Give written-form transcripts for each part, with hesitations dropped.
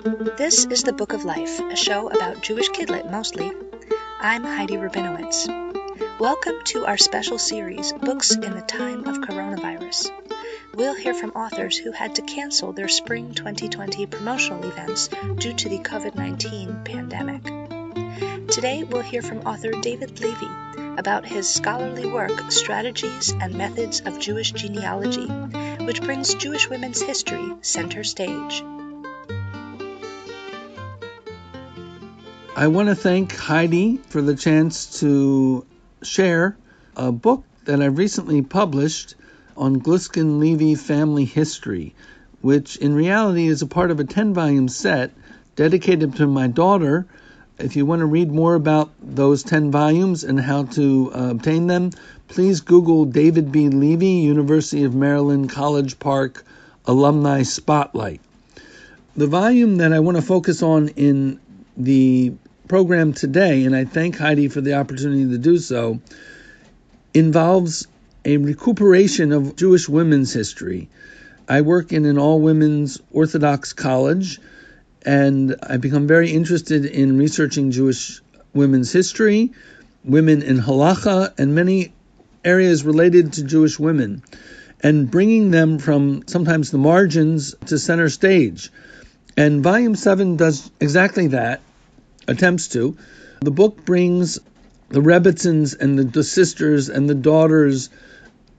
This is the Book of Life, a show about Jewish kidlit mostly. I'm Heidi Rabinowitz. Welcome to our special series, Books in the Time of Coronavirus. We'll hear from authors who had to cancel their spring 2020 promotional events due to the COVID-19 pandemic. Today we'll hear from author David Levy about his scholarly work, Strategies and Methods of Jewish Genealogy, which brings Jewish women's history center stage. I want to thank Heidi for the chance to share a book that I've recently published on Gluskin Levy family history, which in reality is a part of a 10-volume set dedicated to my daughter. If you want to read more about those 10 volumes and how to obtain them, please Google David B. Levy, University of Maryland, College Park Alumni Spotlight. The volume that I want to focus on in the program today, and I thank Heidi for the opportunity to do so, involves a recuperation of Jewish women's history. I work in an all-women's Orthodox college, and I've become very interested in researching Jewish women's history, women in halacha, and many areas related to Jewish women, and bringing them from sometimes the margins to center stage. And Volume 7 does exactly that, attempts to. The book brings the Rebbitzins and the sisters and the daughters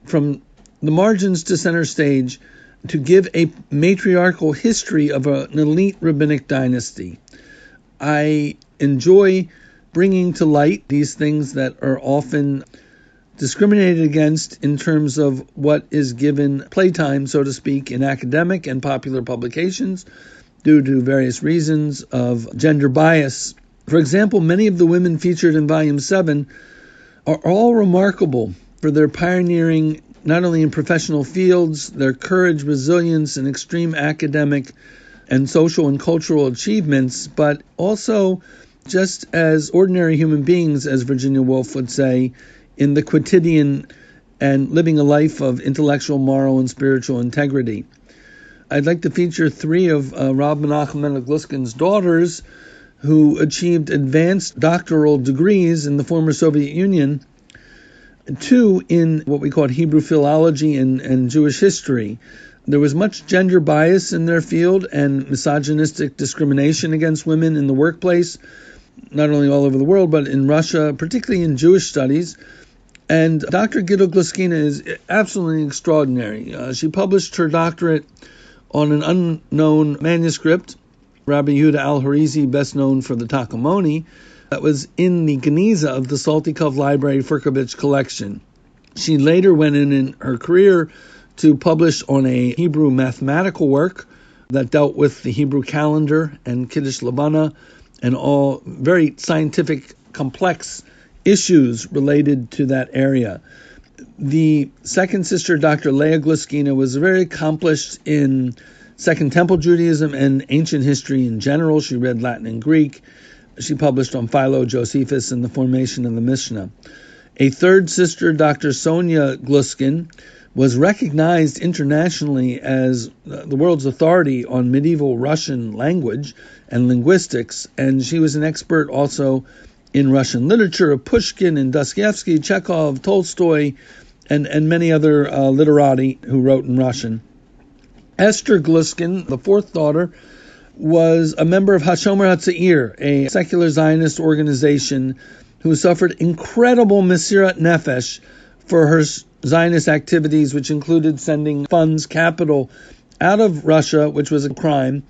from the margins to center stage to give a matriarchal history of an elite rabbinic dynasty. I enjoy bringing to light these things that are often discriminated against in terms of what is given playtime, so to speak, in academic and popular publications due to various reasons of gender bias. For example, many of the women featured in Volume 7 are all remarkable for their pioneering not only in professional fields, their courage, resilience, and extreme academic and social and cultural achievements, but also just as ordinary human beings, as Virginia Woolf would say, in the quotidian and living a life of intellectual, moral, and spiritual integrity. I'd like to feature three of Rav Menachem Mendel Gluskin's daughters who achieved advanced doctoral degrees in the former Soviet Union, two in what we call Hebrew philology and Jewish history. There was much gender bias in their field and misogynistic discrimination against women in the workplace, not only all over the world, but in Russia, particularly in Jewish studies. And Dr. Gita Gluskina is absolutely extraordinary. She published her doctorate on an unknown manuscript, Rabbi Yehuda al-Harizi, best known for the Takamoni, that was in the Geniza of the Saltykov Library Furkovich collection. She later went in her career to publish on a Hebrew mathematical work that dealt with the Hebrew calendar and Kiddush Labana and all very scientific, complex issues related to that area. The second sister, Dr. Leah Gluskina, was very accomplished in Second Temple Judaism and ancient history in general. She read Latin and Greek. She published on Philo, Josephus, and the formation of the Mishnah. A third sister, Dr. Sonia Gluskin, was recognized internationally as the world's authority on medieval Russian language and linguistics, and she was an expert also in Russian literature of Pushkin and Dostoevsky, Chekhov, Tolstoy, and many other literati who wrote in Russian. Esther Gluskin, the fourth daughter, was a member of Hashomer HaTzair, a secular Zionist organization who suffered incredible Mesirat Nefesh for her Zionist activities, which included sending funds, capital, out of Russia, which was a crime,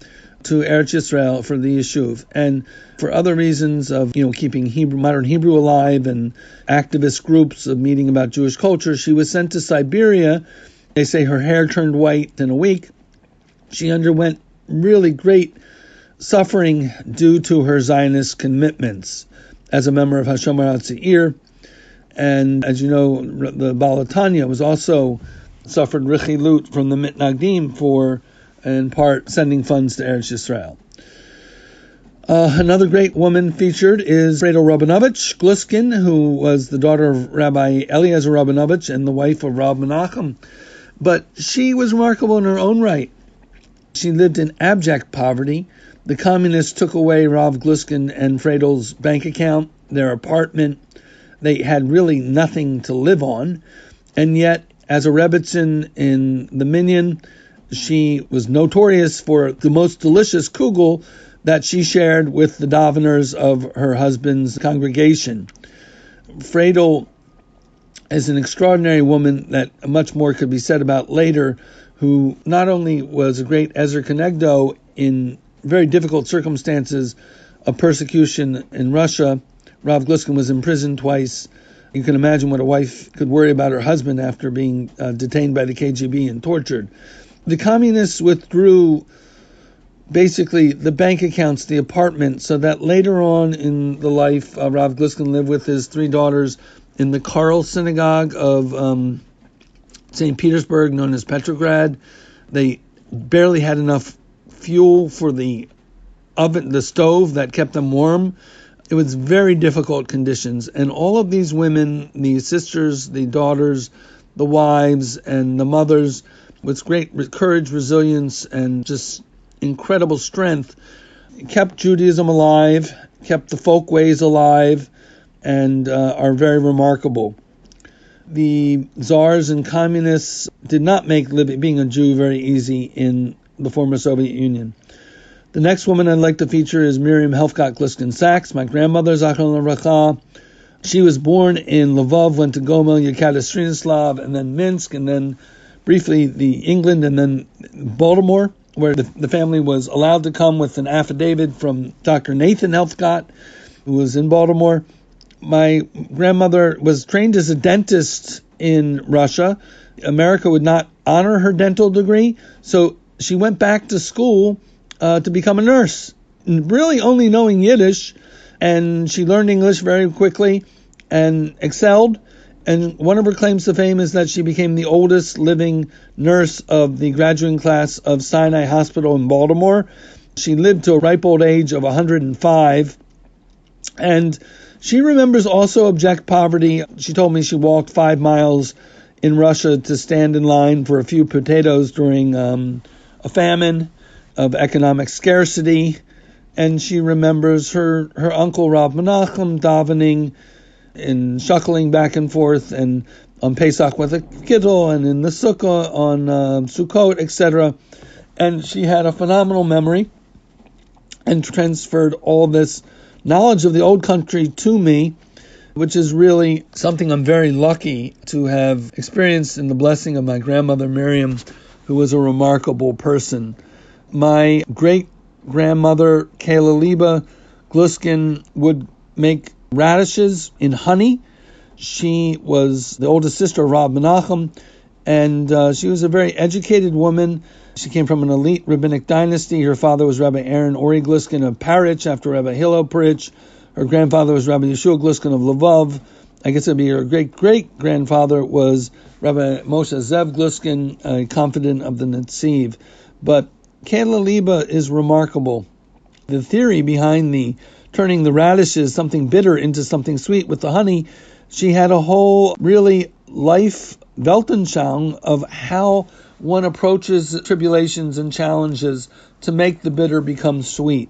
to Eretz Yisrael for the Yishuv, and for other reasons of keeping modern Hebrew alive and activist groups of meeting about Jewish culture. She was sent to Siberia. They say her hair turned white in a week. She underwent really great suffering due to her Zionist commitments as a member of Hashomer HaTzair. And as you know, the Balatanya was also suffered Richilut from the Mitnagdim for, in part, sending funds to Eretz Yisrael. Another great woman featured is Fredo Rabinovich Gluskin, who was the daughter of Rabbi Eliezer Rabinovich and the wife of Rav Menachem. But she was remarkable in her own right. She lived in abject poverty The communists took away Rav Gluskin and Friedel's bank account, their apartment. They had really nothing to live on. And yet, as a Rebbitzin in the Minyan, she was notorious for the most delicious kugel that she shared with the daveners of her husband's congregation. Friedel is an extraordinary woman that much more could be said about later, who not only was a great Ezer Kenegdo in very difficult circumstances of persecution in Russia. Rav Gluskin was imprisoned twice. You can imagine what a wife could worry about her husband after being detained by the KGB and tortured. The communists withdrew basically the bank accounts, the apartment, so that later on in the life, Rav Gluskin lived with his 3 daughters in the Karl synagogue of St. Petersburg, known as Petrograd. They barely had enough fuel for the oven, the stove that kept them warm. It was very difficult conditions. And all of these women, the sisters, the daughters, the wives, and the mothers, with great courage, resilience, and just incredible strength, kept Judaism alive, kept the folk ways alive, and are very remarkable. The czars and communists did not make being a Jew very easy in the former Soviet Union. The next woman I'd like to feature is Miriam Helfgott Gluskin Sachs, my grandmother, Zachron Levracha. She was born in Lvov, went to Gomel, Yekaterinoslav, and then Minsk, and then briefly England, and then Baltimore, where the family was allowed to come with an affidavit from Dr. Nathan Helfgott, who was in Baltimore. My grandmother was trained as a dentist in Russia. America would not honor her dental degree, so she went back to school to become a nurse, really only knowing Yiddish, and she learned English very quickly and excelled. And one of her claims to fame is that she became the oldest living nurse of the graduating class of Sinai Hospital in Baltimore. She lived to a ripe old age of 105, and she remembers also abject poverty. She told me she walked 5 miles in Russia to stand in line for a few potatoes during a famine of economic scarcity. And she remembers her uncle Rav Menachem davening and shuckling back and forth, and on Pesach with a Gittel, and in the Sukkah on Sukkot, etc. And she had a phenomenal memory and transferred all this knowledge of the old country to me, which is really something I'm very lucky to have experienced in the blessing of my grandmother Miriam, who was a remarkable person. My great-grandmother, Kayla Liba Gluskin, would make radishes in honey. She was the oldest sister of Rav Menachem, and she was a very educated woman. She came from an elite rabbinic dynasty. Her father was Rabbi Aaron Ori Gluskin of Parich, after Rabbi Hillel Parich. Her grandfather was Rabbi Yeshua Gluskin of Lvov. I guess it'd be her great-great-grandfather was Rabbi Moshe Zev Gluskin, a confidant of the Netziv. But Kayla Liba is remarkable. The theory behind the turning the radishes, something bitter, into something sweet with the honey, she had a whole really life Weltanschauung of how one approaches tribulations and challenges to make the bitter become sweet.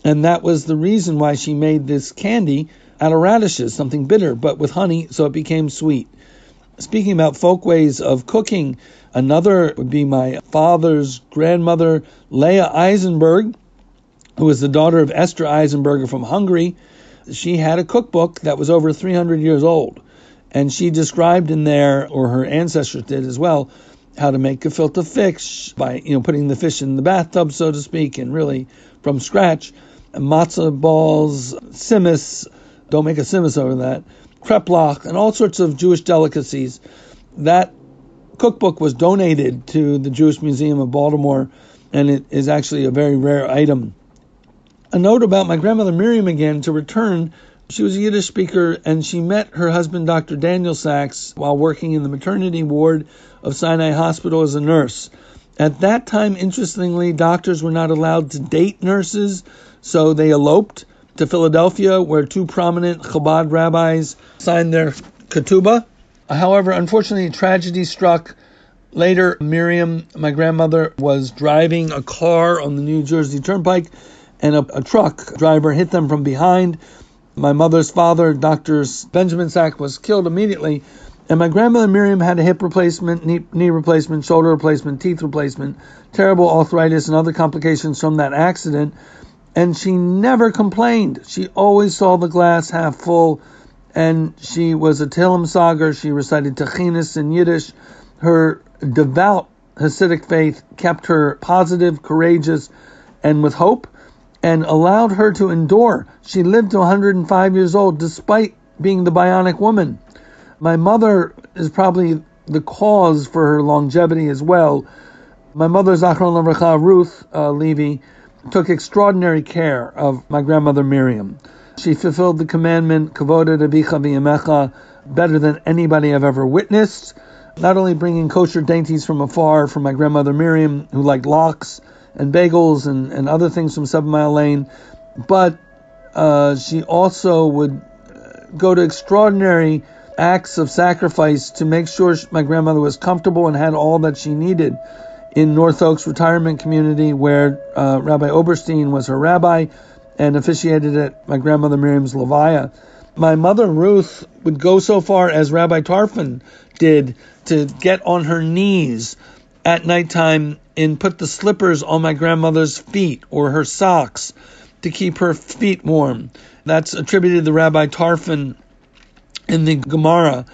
And that was the reason why she made this candy out of radishes, something bitter, but with honey, so it became sweet. Speaking about folk ways of cooking, another would be my father's grandmother, Leah Eisenberg, who was the daughter of Esther Eisenberger from Hungary. She had a cookbook that was over 300 years old. And she described in there, or her ancestors did as well, how to make gefilte fish by, putting the fish in the bathtub, so to speak, and really from scratch. Matzah balls, simmis, don't make a simmis over that, kreplach, and all sorts of Jewish delicacies. That cookbook was donated to the Jewish Museum of Baltimore, and it is actually a very rare item. A note about my grandmother Miriam again, to return. She was a Yiddish speaker, and she met her husband, Dr. Daniel Sachs, while working in the maternity ward of Sinai Hospital as a nurse. At that time, interestingly, doctors were not allowed to date nurses, so they eloped to Philadelphia, where 2 prominent Chabad rabbis signed their ketubah. However, unfortunately, tragedy struck. Later, Miriam, my grandmother, was driving a car on the New Jersey Turnpike, and a truck driver hit them from behind. My mother's father, Dr. Benjamin Sack, was killed immediately. And my grandmother Miriam had a hip replacement, knee replacement, shoulder replacement, teeth replacement, terrible arthritis and other complications from that accident. And she never complained. She always saw the glass half full. And she was a Tehillim sager. She recited Techinis in Yiddish. Her devout Hasidic faith kept her positive, courageous, and with hope, and allowed her to endure. She lived to 105 years old despite being the bionic woman. My mother is probably the cause for her longevity as well. My mother, Zachron Lavracha, Ruth Levy, took extraordinary care of my grandmother Miriam. She fulfilled the commandment, Kavod et avicha v'yamecha, better than anybody I've ever witnessed. Not only bringing kosher dainties from afar for my grandmother Miriam, who liked lox and bagels and other things from 7 Mile Lane, but she also would go to extraordinary acts of sacrifice to make sure my grandmother was comfortable and had all that she needed in North Oaks retirement community, where Rabbi Oberstein was her rabbi and officiated at my grandmother Miriam's levaya. My mother Ruth would go so far as Rabbi Tarfon did to get on her knees at nighttime and put the slippers on my grandmother's feet or her socks to keep her feet warm. That's attributed to Rabbi Tarfon in the Gemara.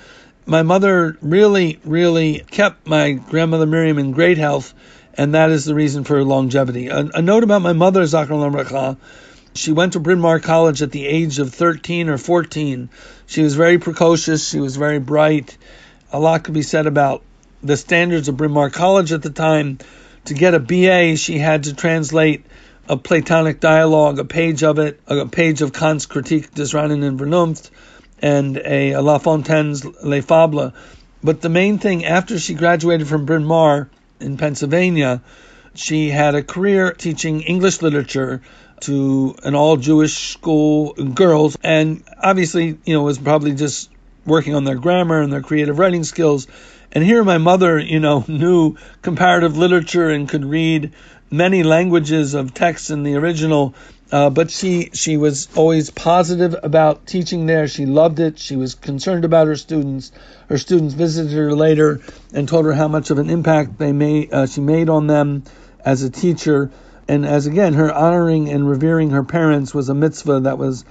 My mother really, really kept my grandmother Miriam in great health, and that is the reason for her longevity. A note about my mother, Zachron Lavracha. She went to Bryn Mawr College at the age of 13 or 14. She was very precocious. She was very bright. A lot could be said about the standards of Bryn Mawr College at the time. To get a BA, she had to translate a Platonic dialogue, a page of it, a page of Kant's Kritik des Reinen und Vernunft, and a La Fontaine's Les Fables. But the main thing, after she graduated from Bryn Mawr in Pennsylvania, she had a career teaching English literature to an all-Jewish school, girls, and obviously, was probably just working on their grammar and their creative writing skills. And here my mother, knew comparative literature and could read many languages of text in the original, but she was always positive about teaching there. She loved it. She was concerned about her students. Her students visited her later and told her how much of an impact she made on them as a teacher. And as again, her honoring and revering her parents was a mitzvah that was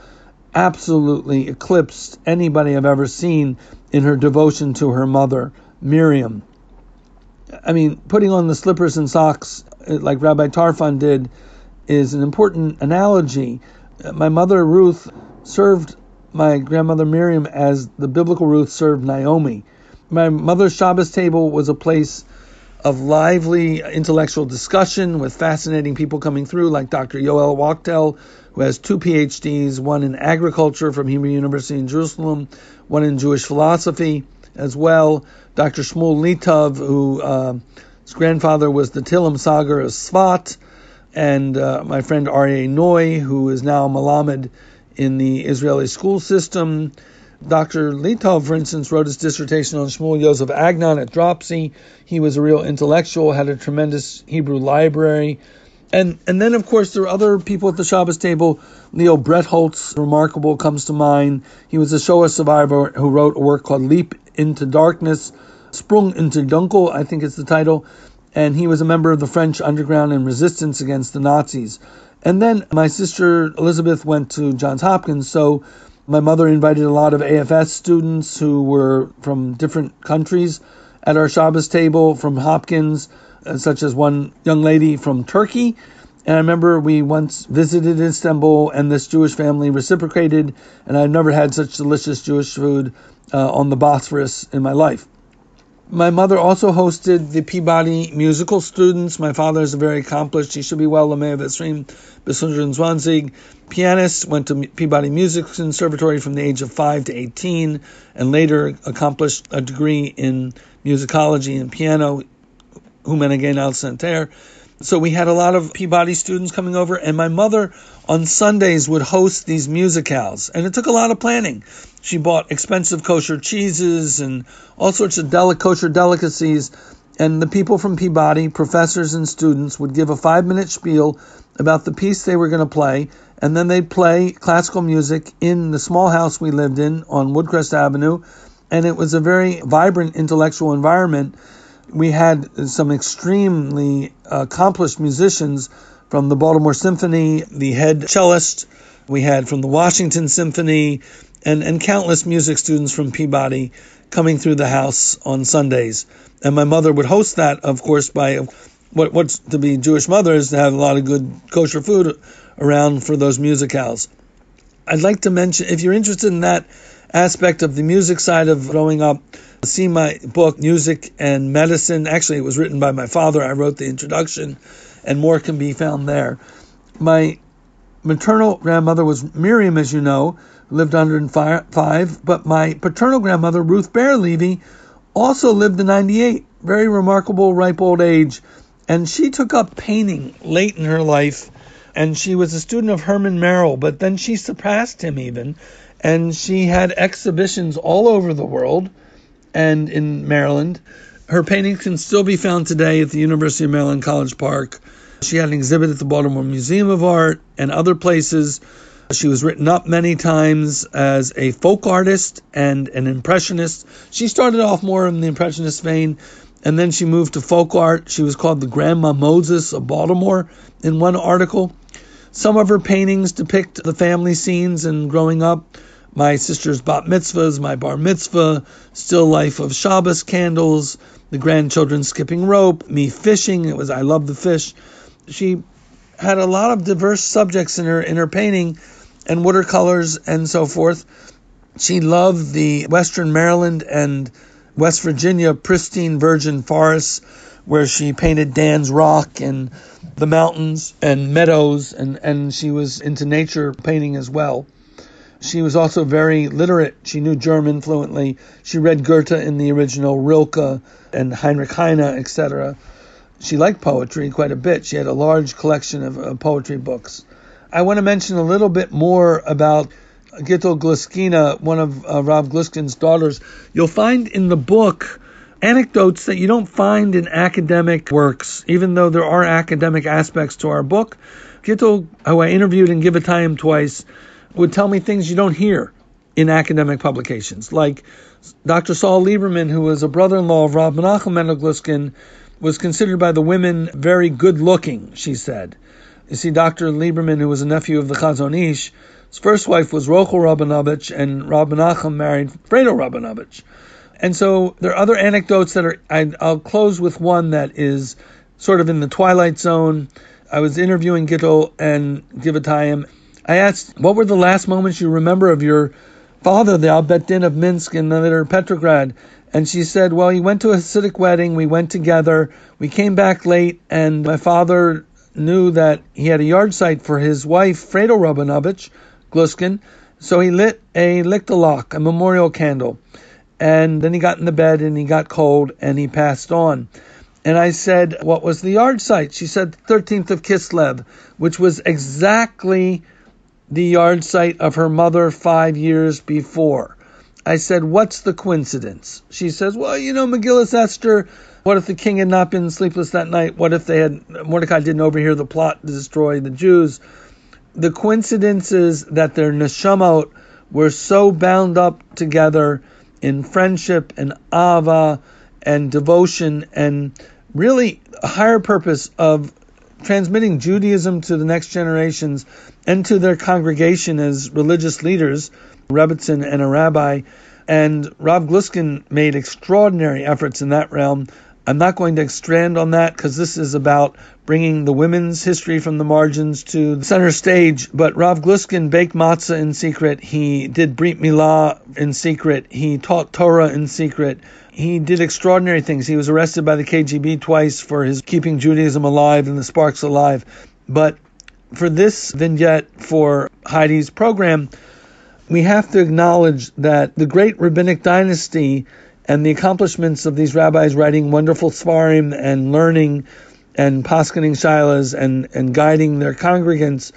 absolutely eclipsed anybody I've ever seen in her devotion to her mother, Miriam. I mean, putting on the slippers and socks like Rabbi Tarfon did is an important analogy. My mother Ruth served my grandmother Miriam as the biblical Ruth served Naomi. My mother's Shabbos table was a place of lively intellectual discussion with fascinating people coming through, like Dr. Yoel Wachtel, who has 2 PhDs, one in agriculture from Hebrew University in Jerusalem, one in Jewish philosophy as well. Dr. Shmuel Litov, whose grandfather was the Tehillim sager of Svat, and my friend Aryeh Noy, who is now Malamed in the Israeli school system. Dr. Litov, for instance, wrote his dissertation on Shmuel Yosef Agnon at Dropsy. He was a real intellectual, had a tremendous Hebrew library. And then, of course, there are other people at the Shabbos table. Leo Bretholtz, remarkable, comes to mind. He was a Shoah survivor who wrote a work called Leap into Darkness, Sprung into Dunkel, I think is the title. And he was a member of the French underground and resistance against the Nazis. And then my sister Elizabeth went to Johns Hopkins, so my mother invited a lot of AFS students who were from different countries at our Shabbos table from Hopkins, such as one young lady from Turkey. And I remember we once visited Istanbul, and this Jewish family reciprocated, and I've never had such delicious Jewish food on the Bosphorus in my life. My mother also hosted the Peabody musical students. My father is a very accomplished, he should be well Lamea Vesrim Besundran Zwanzig pianist, went to Peabody Music Conservatory from the age of 5 to 18, and later accomplished a degree in musicology and piano, Humenagin al Santerre. So we had a lot of Peabody students coming over, and my mother on Sundays would host these musicals, and it took a lot of planning. She bought expensive kosher cheeses and all sorts of kosher delicacies, And the people from Peabody, professors and students, would give a 5-minute spiel about the piece they were going to play, and then they'd play classical music in the small house we lived in on Woodcrest Avenue, and it was a very vibrant intellectual environment. We had some extremely accomplished musicians from the Baltimore Symphony, the head cellist. We had from the Washington Symphony, and countless music students from Peabody coming through the house on Sundays. And my mother would host that, of course, by what's to be Jewish mothers to have a lot of good kosher food around for those musicals. I'd like to mention, if you're interested in that aspect of the music side of growing up, see my book, Music and Medicine. Actually, it was written by my father. I wrote the introduction, and more can be found there. My maternal grandmother was Miriam, as you know, lived 105, but my paternal grandmother, Ruth Bear Levy, also lived to 98, very remarkable, ripe old age, and she took up painting late in her life, and she was a student of Herman Merrill, but then she surpassed him even, and she had exhibitions all over the world and in Maryland. Her paintings can still be found today at the University of Maryland College Park. She had an exhibit at the Baltimore Museum of Art and other places. She was written up many times as a folk artist and an impressionist. She started off more in the impressionist vein, and then she moved to folk art. She was called the Grandma Moses of Baltimore in one article. Some of her paintings depict the family scenes and growing up. My sister's bat mitzvahs, my bar mitzvah, still life of Shabbos candles, the grandchildren skipping rope, me fishing. I love the fish. She had a lot of diverse subjects in her painting, and watercolors and so forth. She loved the Western Maryland and West Virginia pristine virgin forests, where she painted Dan's Rock and the mountains and meadows, and she was into nature painting as well. She was also very literate. She knew German fluently. She read Goethe in the original, Rilke and Heinrich Heine, etc. She liked poetry quite a bit. She had a large collection of poetry books. I want to mention a little bit more about Gittel Gluskina, one of Rav Gluskin's daughters. You'll find in the book anecdotes that you don't find in academic works, even though there are academic aspects to our book. Gittel, who I interviewed in Givatayim twice, would tell me things you don't hear in academic publications. Like Dr. Saul Lieberman, who was a brother-in-law of Rav Menachem Mendel Gluskin, was considered by the women very good-looking, she said. You see, Dr. Lieberman, who was a nephew of the Chazon Ish, his first wife was Rochel Rabinovich, and Rav Menachem married Fredo Rabinovich. And so there are other anecdotes that I'll close with one that is sort of in the twilight zone. I was interviewing Gittel and Givatayim. I asked, what were the last moments you remember of your father, the Albet Din of Minsk and later Petrograd? And she said, well, he went to a Hasidic wedding. We went together. We came back late, and my father knew that he had a yard site for his wife, Fredo Rabinovich Gluskin. So he lit a lichtalach, a memorial candle. And then he got in the bed and he got cold and he passed on. And I said, what was the yard site? She said, 13th of Kislev, which was exactly the yard site of her mother 5 years before. I said, what's the coincidence? She says, well, Megillas Esther, what if the king had not been sleepless that night? What if Mordecai didn't overhear the plot to destroy the Jews? The coincidence is that their neshamot were so bound up together in friendship and ahava and devotion and really a higher purpose of transmitting Judaism to the next generations and to their congregation as religious leaders, Rebbitzin and a rabbi. And Rav Gluskin made extraordinary efforts in that realm. I'm not going to expand on that because this is about bringing the women's history from the margins to the center stage. But Rav Gluskin baked matzah in secret. He did Brit Milah in secret. He taught Torah in secret. He did extraordinary things. He was arrested by the KGB twice for his keeping Judaism alive and the sparks alive. But for this vignette for Heidi's program, we have to acknowledge that the great rabbinic dynasty and the accomplishments of these rabbis writing wonderful svarim and learning and paskening shilas and guiding their congregants,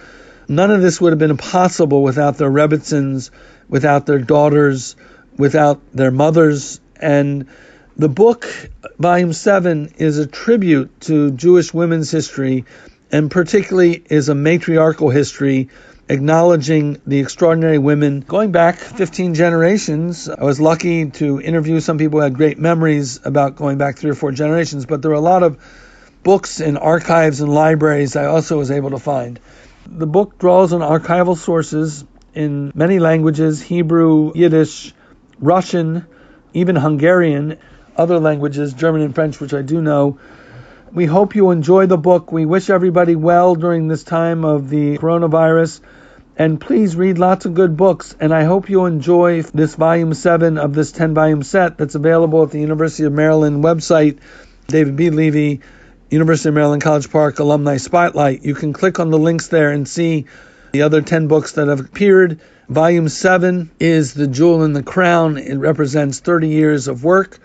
none of this would have been possible without their rebbitzins, without their daughters, without their mothers. And The book, Volume 7, is a tribute to Jewish women's history, and particularly is a matriarchal history acknowledging the extraordinary women going back 15 generations. I was lucky to interview some people who had great memories about going back 3 or 4 generations, but there are a lot of books in archives and libraries I also was able to find. The book draws on archival sources in many languages: Hebrew, Yiddish, Russian, even Hungarian, other languages, German and French, which I do know. We hope you enjoy the book. We wish everybody well during this time of the coronavirus. And please read lots of good books. And I hope you enjoy this Volume 7 of this 10-volume set that's available at the University of Maryland website, David B. Levy, University of Maryland College Park Alumni Spotlight. You can click on the links there and see the other 10 books that have appeared. Volume 7 is The Jewel in the Crown. It represents 30 years of work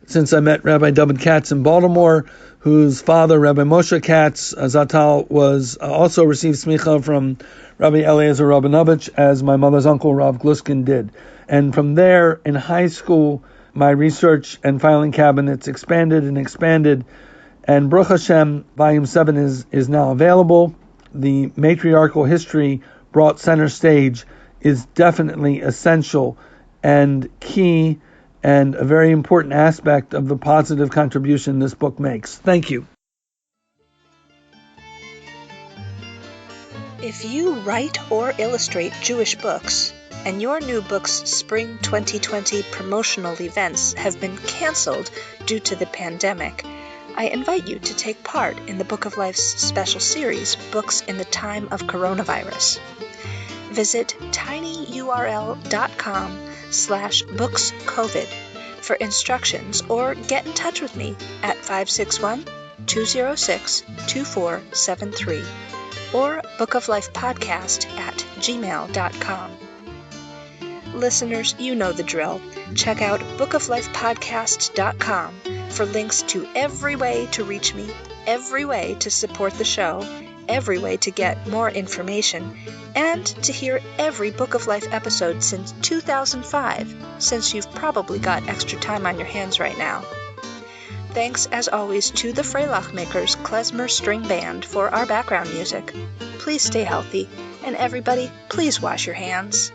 since I met Rabbi David Katz in Baltimore, whose father, Rabbi Moshe Katz Zatal, was also received smicha from Rabbi Eliezer Rabinovich, as my mother's uncle, Rav Gluskin, did. And from there, in high school, my research and filing cabinets expanded and expanded. And Baruch Hashem, Volume 7 is now available. The matriarchal history brought center stage is definitely essential and key and a very important aspect of the positive contribution this book makes. Thank you. If you write or illustrate Jewish books, and your new book's Spring 2020 promotional events have been canceled due to the pandemic, I invite you to take part in the Book of Life's special series, Books in the Time of Coronavirus. Visit tinyurl.com/bookscovid for instructions, or get in touch with me at 561-206-2473 or bookoflifepodcast@gmail.com. Listeners, you know the drill. Check out bookoflifepodcast.com for links to every way to reach me, every way to support the show, every way to get more information, and to hear every Book of Life episode since 2005, since you've probably got extra time on your hands right now. Thanks, as always, to the Freilach Makers Klezmer String Band for our background music. Please stay healthy, and everybody, please wash your hands.